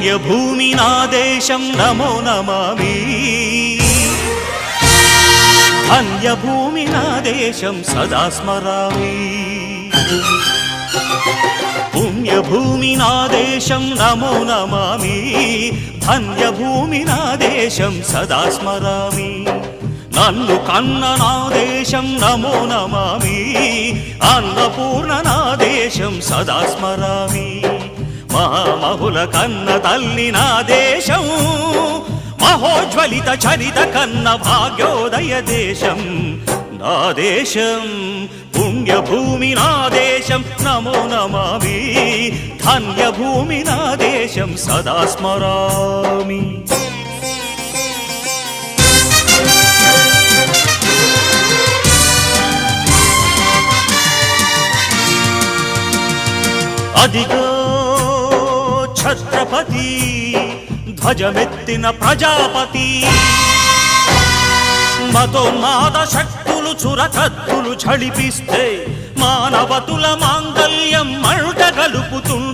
పుణ్యభూమి నా దేశం నమో నమామి ధన్యభూమి నా దేశం సదా స్మరామి పుణ్యభూమి నా దేశం నమో నమామి ధన్యభూమి నా దేశం సదా స్మరామి నన్ను కన్న నా దేశం నమో నమామి అన్నపూర్ణ నా దేశం సదా స్మరామి మహామహుల కన్న తల్లి నా దేశం మహోజ్వలిత చరిత కన్న భాగ్యోదయ దేశం నా దేశం పుణ్యభూమి నా దేశం నమో నమామి ధన్యభూమి నా దేశం సదా స్మరామి అదిగో ఛత్రపతి ధ్వజమెత్తిన ప్రజాపతి మతోన్మాద శక్తులు చురకత్తులు ఝళిపిస్తే మానవతుల మాంగల్యం మంట కలుపుతుంది